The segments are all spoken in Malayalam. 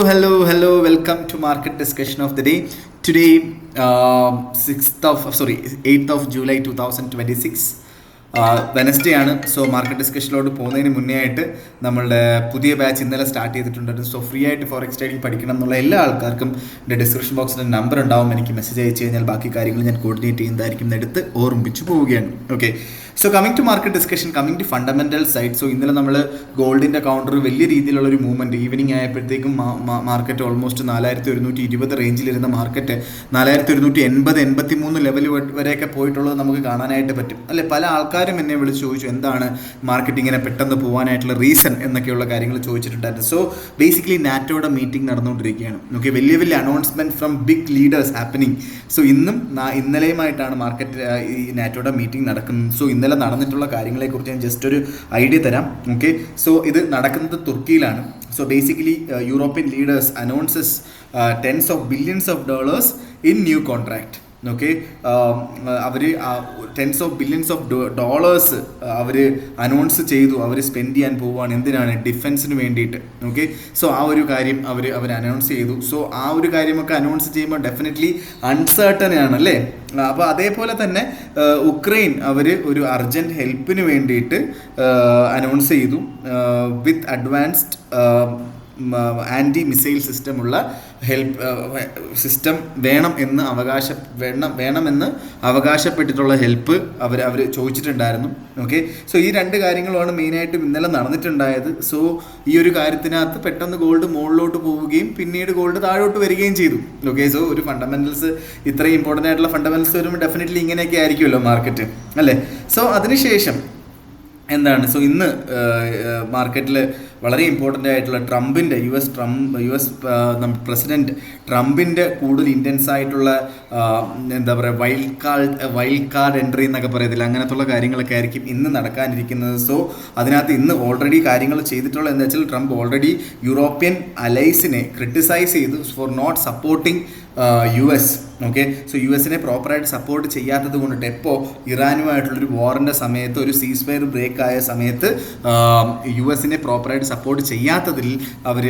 Hello. Welcome to market discussion of the day. Today, 8th of July 2026. Wednesday ആണ്. സോ മാർക്കറ്റ് ഡിസ്കഷനിലോട്ട് പോകുന്നതിന് മുന്നേ ആയിട്ട് നമ്മളുടെ പുതിയ ബാച്ച് ഇന്നലെ സ്റ്റാർട്ട് ചെയ്തിട്ടുണ്ട്. സോ ഫ്രീ ആയിട്ട് ഫോറക്സ് ട്രേഡിംഗ് പഠിക്കണം എന്നുള്ള എല്ലാ ആൾക്കാർക്കും എൻ്റെ ഡിസ്ക്രിപ്ഷൻ ബോക്സിൽ നമ്പർ ഉണ്ടാവും. എനിക്ക് മെസ്സേജ് അയച്ചു കഴിഞ്ഞാൽ ബാക്കി കാര്യങ്ങൾ ഞാൻ കോർഡിനേറ്റ് ചെയ്യുന്നതായിരിക്കും എടുത്ത് ഓർമ്മിപ്പിച്ച് പോവുകയാണ്. Okay, so coming to market discussion, coming to fundamental side. So ഇന്നലെ നമ്മൾ ഗോൾഡിൻ്റെ കൗണ്ടർ വലിയ രീതിയിലുള്ളൊരു മൂവ്മെൻറ്റ് ഈവനിങ് ആയപ്പോഴത്തേക്കും മാർക്കറ്റ് ഓൾമോസ്റ്റ് 4120 റേഞ്ചിലിരുന്ന മാർക്കറ്റ് 4180-83 ലെവൽ വരെയൊക്കെ പോയിട്ടുള്ളത് നമുക്ക് കാണാനായിട്ട് പറ്റും അല്ലെ. പല ആൾക്കാരും എന്നെ വിളിച്ച് ചോദിച്ചു എന്താണ് മാർക്കറ്റ് ഇങ്ങനെ പെട്ടെന്ന് പോകാനായിട്ടുള്ള റീസൺ എന്നൊക്കെയുള്ള കാര്യങ്ങൾ ചോദിച്ചിട്ടുണ്ടായിരുന്നു. സോ ബേസിക്കലി നാറ്റോയുടെ മീറ്റിംഗ് നടന്നുകൊണ്ടിരിക്കുകയാണ്. ഓക്കെ, വലിയ announcement from big leaders happening. So ഇന്നലെയുമായിട്ടാണ് മാർക്കറ്റ് ഈ നാറ്റോയുടെ മീറ്റിംഗ് നടക്കുന്നത്. സോ ഇന്നലെ നടന്നിട്ടുള്ള കാര്യങ്ങളെക്കുറിച്ച് ഞാൻ ജസ്റ്റ് ഒരു ഐഡിയ തരാം. ഓക്കെ, സോ ഇത് നടക്കുന്നത് തുർക്കിയിലാണ്. So basically European leaders announces tens of billions of dollars in new contract. Okay, അവർ tens of billions of dollars അവർ അനൗൺസ് ചെയ്തു. അവർ സ്പെൻഡ് ചെയ്യാൻ പോവുകയാണ്. എന്തിനാണ്? ഡിഫൻസിന് വേണ്ടിയിട്ട്. ഓക്കെ, സോ ആ ഒരു കാര്യം അവർ അനൗൺസ് ചെയ്തു. സോ ആ ഒരു കാര്യമൊക്കെ അനൗൺസ് ചെയ്യുമ്പോൾ ഡെഫിനറ്റ്ലി അൺസർട്ടൺ ആണ് അല്ലേ. അപ്പോൾ അതേപോലെ തന്നെ ഉക്രൈൻ അവർ ഒരു അർജൻറ്റ് ഹെൽപ്പിന് വേണ്ടിയിട്ട് അനൗൺസ് ചെയ്തു. വിത്ത് അഡ്വാൻസ്ഡ് ആൻറ്റി മിസൈൽ സിസ്റ്റമുള്ള സിസ്റ്റം വേണമെന്ന് അവകാശപ്പെട്ടിട്ടുള്ള ഹെൽപ്പ് അവർ ചോദിച്ചിട്ടുണ്ടായിരുന്നു. ഓക്കെ, സോ ഈ രണ്ട് കാര്യങ്ങളുമാണ് മെയിനായിട്ടും ഇന്നലെ നടന്നിട്ടുണ്ടായത്. സോ ഈ ഒരു കാര്യത്തിനകത്ത് പെട്ടെന്ന് ഗോൾഡ് മുകളിലോട്ട് പോവുകയും പിന്നീട് ഗോൾഡ് താഴോട്ട് വരികയും ചെയ്തു. ഓക്കെ, സോ ഒരു ഫണ്ടമെന്റൽസ് ഇത്രയും ഇമ്പോർട്ടൻ്റ് ആയിട്ടുള്ള ഫണ്ടമെന്റൽസ് വരുമ്പോൾ ഡെഫിനറ്റ്ലി ഇങ്ങനെയൊക്കെ ആയിരിക്കുമല്ലോ മാർക്കറ്റ് അല്ലേ. സോ അതിനുശേഷം എന്താണ്? സോ ഇന്ന് മാർക്കറ്റിൽ വളരെ ഇമ്പോർട്ടൻ്റ് ആയിട്ടുള്ള യു എസ് പ്രസിഡന്റ് ട്രംപിൻ്റെ കൂടുതൽ ഇൻറ്റൻസ് ആയിട്ടുള്ള എന്താ പറയുക വൈൽഡ് കാർഡ് എൻട്രി എന്നൊക്കെ പറയത്തില്ല, അങ്ങനത്തുള്ള കാര്യങ്ങളൊക്കെ ആയിരിക്കും ഇന്ന് നടക്കാനിരിക്കുന്നത്. സോ അതിനകത്ത് ഇന്ന് ഓൾറെഡി കാര്യങ്ങൾ ചെയ്തിട്ടുള്ള എന്താ വെച്ചാൽ ട്രംപ് ഓൾറെഡി യൂറോപ്യൻ അലൈസിനെ ക്രിട്ടിസൈസ് ചെയ്തു for not supporting US. Okay, so US പ്രോപ്പറായിട്ട് സപ്പോർട്ട് ചെയ്യാത്തത് കൊണ്ടിട്ട് എപ്പോൾ ഇറാനുമായിട്ടുള്ളൊരു വാറിൻ്റെ സമയത്ത് ഒരു സീസ് ഫയർ ബ്രേക്ക് ആയ സമയത്ത് US പ്രോപ്പറായിട്ട് സപ്പോർട്ട് ചെയ്യാത്തതിൽ അവർ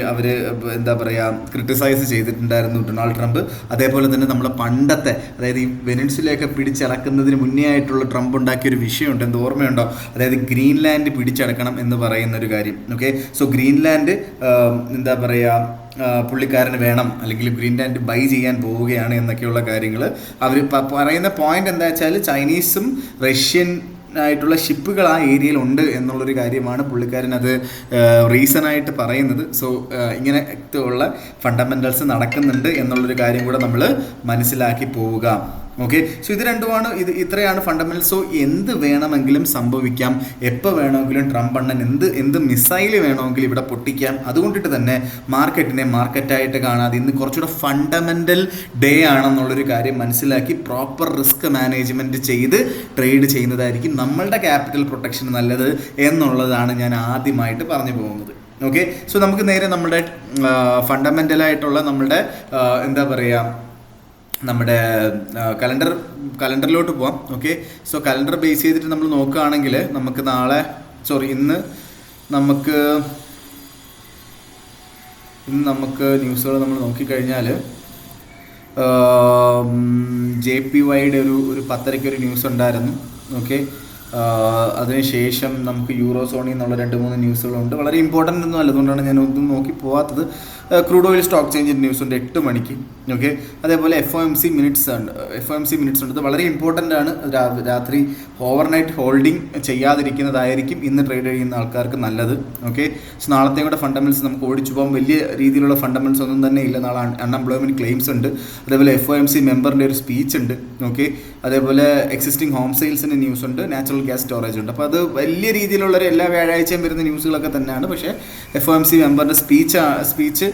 എന്താ പറയുക ക്രിട്ടിസൈസ് ചെയ്തിട്ടുണ്ടായിരുന്നു ഡൊണാൾഡ് ട്രംപ്. അതേപോലെ തന്നെ നമ്മൾ പണ്ടത്തെ അതായത് ഈ വെനിൻസുലയൊക്കെ പിടിച്ചടക്കുന്നതിന് മുന്നേ ആയിട്ടുള്ള ട്രംപ് ഉണ്ടാക്കിയൊരു വിഷയമുണ്ട്, എന്ത് ഓർമ്മയുണ്ടോ? അതായത് ഗ്രീൻലാൻഡ് പിടിച്ചടക്കണം എന്ന് പറയുന്നൊരു കാര്യം. ഓക്കെ, സോ ഗ്രീൻലാൻഡ് എന്താ പറയുക പുള്ളിക്കാരന് വേണം, അല്ലെങ്കിൽ ഗ്രീൻലാൻഡ് ബൈ ചെയ്യാൻ പോവുകയാണ് എന്നൊക്കെയുള്ള കാര്യങ്ങൾ അവർ പറയുന്ന പോയിന്റ് എന്താ വെച്ചാൽ ചൈനീസും റഷ്യൻ ആയിട്ടുള്ള ഷിപ്പുകൾ ആ ഏരിയയിൽ ഉണ്ട് എന്നുള്ളൊരു കാര്യമാണ് പുള്ളിക്കാരൻ അത് റീസണായിട്ട് പറയുന്നത്. സോ ഇങ്ങനത്തെ ഉള്ള ഫണ്ടമെൻ്റൽസ് നടക്കുന്നുണ്ട് എന്നുള്ളൊരു കാര്യം കൂടെ നമ്മൾ മനസ്സിലാക്കി പോവുക. ഓക്കെ, സോ ഇത് രണ്ടുമാണ്, ഇത്രയാണ് ഫണ്ടമെന്റൽസ്. സോ എന്ത് വേണമെങ്കിലും സംഭവിക്കാം, എപ്പോൾ വേണമെങ്കിലും ട്രംപ് അണ്ണൻ എന്ത് മിസൈൽ വേണമെങ്കിലും ഇവിടെ പൊട്ടിക്കാം. അതുകൊണ്ടിട്ട് തന്നെ മാർക്കറ്റിനെ മാർക്കറ്റായിട്ട് കാണാതെ ഇന്ന് കുറച്ചുകൂടെ ഫണ്ടമെന്റൽ ഡേ ആണെന്നുള്ളൊരു കാര്യം മനസ്സിലാക്കി പ്രോപ്പർ റിസ്ക് മാനേജ്മെൻറ്റ് ചെയ്ത് ട്രേഡ് ചെയ്യുന്നതായിരിക്കും നമ്മളുടെ ക്യാപിറ്റൽ പ്രൊട്ടക്ഷൻ നല്ലത് എന്നുള്ളതാണ് ഞാൻ ആദ്യമായിട്ട് പറഞ്ഞു പോകുന്നത്. ഓക്കെ, സോ നമുക്ക് നേരെ നമ്മുടെ ഫണ്ടമെൻ്റലായിട്ടുള്ള നമ്മളുടെ എന്താ പറയുക നമ്മുടെ കലണ്ടറിലോട്ട് പോവാം. ഓക്കെ, സോ കലണ്ടർ ബേസ് ചെയ്തിട്ട് നമ്മൾ നോക്കുകയാണെങ്കിൽ നമുക്ക് ഇന്ന് നമുക്ക് ന്യൂസുകൾ നമ്മൾ നോക്കിക്കഴിഞ്ഞാൽ JPYയുടെ ഒരു 10:30 ഒരു ന്യൂസ് ഉണ്ടായിരുന്നു. ഓക്കെ, അതിനുശേഷം നമുക്ക് യൂറോസോണിൽ നിന്നുള്ള 2-3 ന്യൂസുകളുണ്ട്. വളരെ ഇമ്പോർട്ടൻ്റ് ഒന്നും അല്ല, അതുകൊണ്ടാണ് ഞാൻ ഒന്നും നോക്കി പോകാത്തത്. ക്രൂഡ് ഓയിൽ സ്റ്റോക്ക് ചേഞ്ചിൻ്റെ ന്യൂസ് ഉണ്ട് 8 മണിക്ക്. ഓക്കെ, അതേപോലെ FOMC മിനിറ്റ്സ് ഉണ്ട്. ഇത് വളരെ ഇമ്പോർട്ടൻ്റ് ആണ്. രാത്രി ഓവർനൈറ്റ് ഹോൾഡിംഗ് ചെയ്യാതിരിക്കുന്നതായിരിക്കും ഇന്ന് ട്രേഡ് ചെയ്യുന്ന ആൾക്കാർക്ക് നല്ലത്. ഓക്കെ, സോ നാളത്തെയും കൂടെ ഫണ്ടമെന്റ്സ് നമുക്ക് ഓടിച്ചു പോകാം. വലിയ രീതിയിലുള്ള ഫണ്ടമെന്റ്സ് ഒന്നും തന്നെ ഇല്ല. നാളെ അൺഎംപ്ലോയ്മെൻറ്റ് ക്ലെയിംസ് ഉണ്ട്. അതേപോലെ FOMC മെമ്പറിൻ്റെ ഒരു സ്പീച്ച് ഉണ്ട്. ഓക്കെ, അതേപോലെ എക്സിസ്റ്റിംഗ് ഹോം സെയിൽസിൻ്റെ ന്യൂസ് ഉണ്ട്, നാച്ചുറൽ ഗ്യാസ് സ്റ്റോറേജ് ഉണ്ട്. അപ്പോൾ അത് വലിയ രീതിയിലുള്ളൊരു എല്ലാ വ്യാഴാഴ്ചയും വരുന്ന ന്യൂസുകളൊക്കെ തന്നെയാണ്. പക്ഷേ FOMC മെമ്പറിൻ്റെ സ്പീച്ച്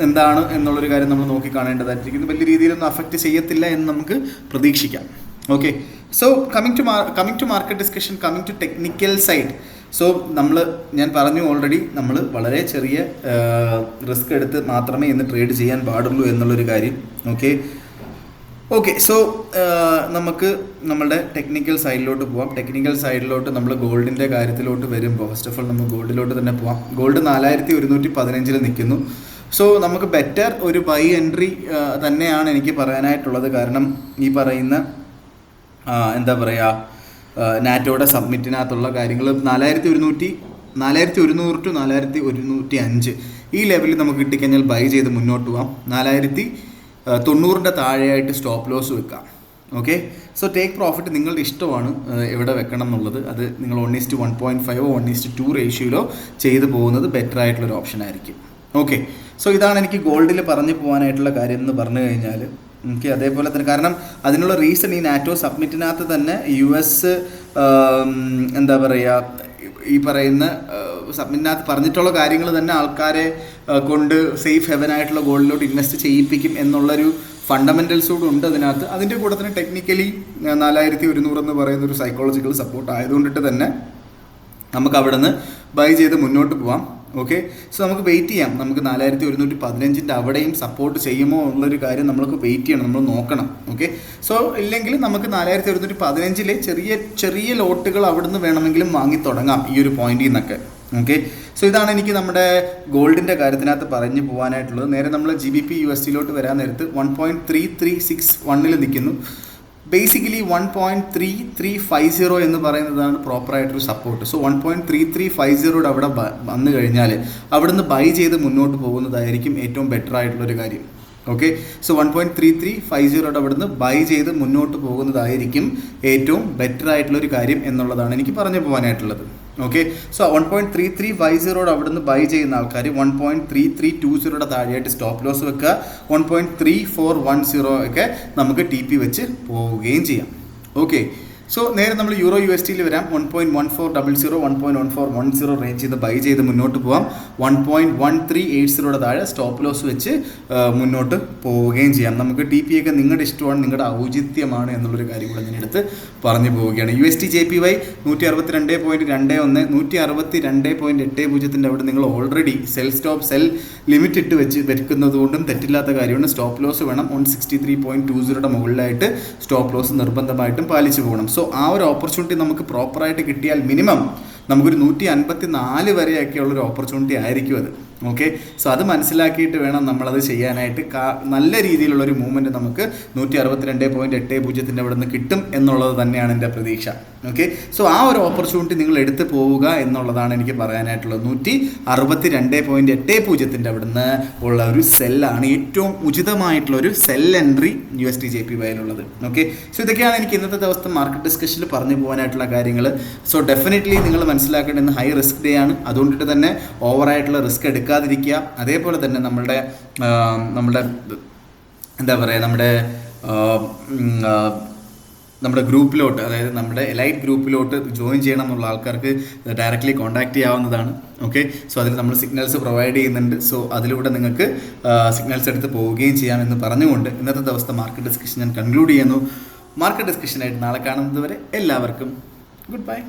എന്താണ് എന്നുള്ളൊരു കാര്യം നമ്മൾ നോക്കി കാണേണ്ടതായിരിക്കും. വലിയ രീതിയിലൊന്നും അഫക്റ്റ് ചെയ്യത്തില്ല എന്ന് നമുക്ക് പ്രതീക്ഷിക്കാം. Okay, so coming to market discussion, coming to technical side. So ഞാൻ പറഞ്ഞു ഓൾറെഡി നമ്മൾ വളരെ ചെറിയ റിസ്ക് എടുത്ത് മാത്രമേ ഇന്ന് ട്രേഡ് ചെയ്യാൻ പാടുള്ളൂ എന്നുള്ളൊരു കാര്യം. ഓക്കെ, സോ നമുക്ക് നമ്മളുടെ ടെക്നിക്കൽ സൈഡിലോട്ട് പോവാം. ടെക്നിക്കൽ സൈഡിലോട്ട് നമ്മൾ ഗോൾഡിൻ്റെ കാര്യത്തിലോട്ട് വരുമ്പോൾ ഫസ്റ്റ് ഓഫ് ഓൾ നമ്മൾ ഗോൾഡിലോട്ട് തന്നെ പോവാം. ഗോൾഡ് 4115 നിൽക്കുന്നു. സോ നമുക്ക് ബെറ്റർ ഒരു ബൈ എൻട്രി തന്നെയാണ് എനിക്ക് പറയാനായിട്ടുള്ളത്. കാരണം ഈ പറയുന്ന എന്താ പറയുക, നാറ്റോയുടെ സബ്മിറ്റിനകത്തുള്ള കാര്യങ്ങൾ 4100 ടു 4105 ഈ ലെവലിൽ നമുക്ക് കിട്ടിക്കഴിഞ്ഞാൽ ബൈ ചെയ്ത് മുന്നോട്ട് പോകാം. 4090 താഴെയായിട്ട് സ്റ്റോപ്പ് ലോസ് വെക്കാം. ഓക്കെ, സോ ടേക്ക് പ്രോഫിറ്റ് നിങ്ങളുടെ ഇഷ്ടമാണ് എവിടെ വെക്കണം എന്നുള്ളത്. അത് നിങ്ങൾ 1:1.5 1:2 റേഷ്യോയിലോ ചെയ്തു പോകുന്നത് ബെറ്റർ ആയിട്ടുള്ളൊരു ഓപ്ഷൻ ആയിരിക്കും. ഓക്കെ, സോ ഇതാണ് എനിക്ക് ഗോൾഡിൽ പറഞ്ഞു പോകാനായിട്ടുള്ള കാര്യം എന്ന് പറഞ്ഞു കഴിഞ്ഞാൽ. എനിക്ക് അതേപോലെ തന്നെ, കാരണം അതിനുള്ള റീസൺ ഈ നാറ്റോ സബ്മിറ്റിനകത്ത് തന്നെ US എന്താ പറയുക, ഈ പറയുന്ന സബ്മിറ്റിനകത്ത് പറഞ്ഞിട്ടുള്ള കാര്യങ്ങൾ തന്നെ ആൾക്കാരെ കൊണ്ട് സേഫ് ഹെവനായിട്ടുള്ള ഗോൾഡിലോട്ട് ഇൻവെസ്റ്റ് ചെയ്യിപ്പിക്കും എന്നുള്ളൊരു ഫണ്ടമെൻ്റൽസ് കൂടെ ഉണ്ട് അതിനകത്ത്. അതിൻ്റെ കൂടെ തന്നെ ടെക്നിക്കലി 4100 എന്ന് പറയുന്ന ഒരു സൈക്കോളജിക്കൽ സപ്പോർട്ട് ആയതുകൊണ്ടിട്ട് തന്നെ നമുക്ക് അവിടെ നിന്ന് ബൈ ചെയ്ത് മുന്നോട്ട് പോവാം. ഓക്കെ, സോ നമുക്ക് വെയിറ്റ് ചെയ്യാം. നമുക്ക് 4115 അവിടെയും സപ്പോർട്ട് ചെയ്യുമോ എന്നുള്ളൊരു കാര്യം നമ്മൾക്ക് വെയിറ്റ് ചെയ്യണം, നമ്മൾ നോക്കണം. ഓക്കെ, സോ ഇല്ലെങ്കിൽ നമുക്ക് 4115 ചെറിയ ചെറിയ ലോട്ടുകൾ അവിടുന്ന് വേണമെങ്കിലും വാങ്ങി തുടങ്ങാം ഈ ഒരു പോയിന്റിൽ നിന്നൊക്കെ. ഓക്കെ, സോ ഇതാണ് എനിക്ക് നമ്മുടെ ഗോൾഡിൻ്റെ കാര്യത്തിനകത്ത് പറഞ്ഞു പോകാനായിട്ടുള്ളത്. നേരെ നമ്മൾ GBP USDയിലോട്ട് വരാൻ നേരത്ത് 1.3361 നിൽക്കുന്നു. ബേസിക്കലി 1.3350 എന്ന് പറയുന്നതാണ് പ്രോപ്പറായിട്ടൊരു സപ്പോർട്ട്. സോ 1.3350 അവിടെ വന്നു കഴിഞ്ഞാൽ അവിടുന്ന് ബൈ ചെയ്ത് മുന്നോട്ട് പോകുന്നതായിരിക്കും ഏറ്റവും ബെറ്റർ ആയിട്ടുള്ളൊരു കാര്യം. ഓക്കെ, സോ 1.3350 അവിടുന്ന് ബൈ ചെയ്ത് മുന്നോട്ട് പോകുന്നതായിരിക്കും ഏറ്റവും ബെറ്റർ ആയിട്ടുള്ളൊരു കാര്യം എന്നുള്ളതാണ് എനിക്ക് പറഞ്ഞു പോകാനായിട്ടുള്ളത്. ഓക്കെ, സോ 1.3350 അവിടുന്ന് ബൈ ചെയ്യുന്ന ആൾക്കാർ 1.3320 താഴെയായിട്ട് സ്റ്റോപ്പ് ലോസ് വെക്കുക. 1.3410 ഒക്കെ നമുക്ക് TP വെച്ച് പോവുകയും ചെയ്യാം. ഓക്കെ, സോ നേരെ നമ്മൾ യൂറോ USDയിൽ വരാം. 1.1400 1.1410 റേഞ്ച് ചെയ്ത് ബൈ ചെയ്ത് മുന്നോട്ട് പോകാം. 1.1380 താഴെ സ്റ്റോപ്പ് ലോസ് വെച്ച് മുന്നോട്ട് പോവുകയും ചെയ്യാം. നമുക്ക് TP ഒക്കെ നിങ്ങളുടെ ഇഷ്ടമാണ്, നിങ്ങളുടെ ഔചിത്യമാണ് എന്നുള്ളൊരു കാര്യം കൂടെ ഞാൻ എടുത്ത് പറഞ്ഞു പോവുകയാണ്. USD JPY 162.21 162.80 അവിടെ നിങ്ങൾ ഓൾറെഡി സെൽ ലിമിറ്റ് ഇട്ട് വെക്കുന്നത് കൊണ്ടും തെറ്റില്ലാത്ത കാര്യമാണ്. സ്റ്റോപ്പ് ലോസ് വേണം 163.20 മുകളിലായിട്ട് സ്റ്റോപ്പ് ലോസ് നിർബന്ധമായിട്ടും പാലിച്ചു പോകണം. സോ ആ ഒരു ഓപ്പർച്യൂണിറ്റി നമുക്ക് പ്രോപ്പറായിട്ട് കിട്ടിയാൽ മിനിമം നമുക്കൊരു 154 വരെയൊക്കെയുള്ളൊരു ഓപ്പർച്യൂണിറ്റി ആയിരിക്കും അത്. ഓക്കെ, സോ അത് മനസ്സിലാക്കിയിട്ട് വേണം നമ്മളത് ചെയ്യാനായിട്ട്. നല്ല രീതിയിലുള്ളൊരു മൂവ്മെൻറ്റ് നമുക്ക് 162.80 അവിടെ നിന്ന് കിട്ടും എന്നുള്ളത് തന്നെയാണ് എൻ്റെ പ്രതീക്ഷ. ഓക്കെ, സോ ആ ഒരു ഓപ്പർച്യൂണിറ്റി നിങ്ങൾ എടുത്ത് പോവുക എന്നുള്ളതാണ് എനിക്ക് പറയാനായിട്ടുള്ളത്. 162.80 അവിടെ നിന്ന് ഉള്ള ഒരു സെല്ലാണ് ഏറ്റവും ഉചിതമായിട്ടുള്ളൊരു സെൽ എൻട്രി USD JPYയിലുള്ളത്. ഓക്കെ, സോ ഇതൊക്കെയാണ് എനിക്ക് ഇന്നത്തെ ദിവസത്തെ മാർക്കറ്റ് ഡിസ്കഷനിൽ പറഞ്ഞു പോകാനായിട്ടുള്ള കാര്യങ്ങൾ. സോ ഡെഫിനറ്റ്ലി നിങ്ങൾ മനസ്സിലാക്കേണ്ടത് ഹൈ റിസ്ക് ഡേ ആണ്. അതുകൊണ്ടിട്ട് തന്നെ ഓവറായിട്ടുള്ള റിസ്ക് എടുക്കാതിരിക്കുക. അതേപോലെ തന്നെ നമ്മുടെ എന്താ പറയുക, നമ്മുടെ ഗ്രൂപ്പിലോട്ട്, അതായത് നമ്മുടെ എലൈറ്റ് ഗ്രൂപ്പിലോട്ട് ജോയിൻ ചെയ്യണം എന്നുള്ള ആൾക്കാർക്ക് ഡയറക്റ്റ്ലി കോൺടാക്ട് ചെയ്യാവുന്നതാണ്. ഓക്കെ, സോ അതിൽ നമ്മൾ സിഗ്നൽസ് പ്രൊവൈഡ് ചെയ്യുന്നുണ്ട്. സോ അതിലൂടെ നിങ്ങൾക്ക് സിഗ്നൽസ് എടുത്ത് പോവുകയും ചെയ്യാമെന്ന് പറഞ്ഞുകൊണ്ട് ഇന്നത്തെ ദിവസത്തെ മാർക്കറ്റ് ഡിസ്കഷൻ ഞാൻ കൺക്ലൂഡ് ചെയ്യുന്നു. മാർക്കറ്റ് ഡിസ്കഷനായിട്ട് നാളെ കാണുന്നത് വരെ എല്ലാവർക്കും ഗുഡ് ബൈ.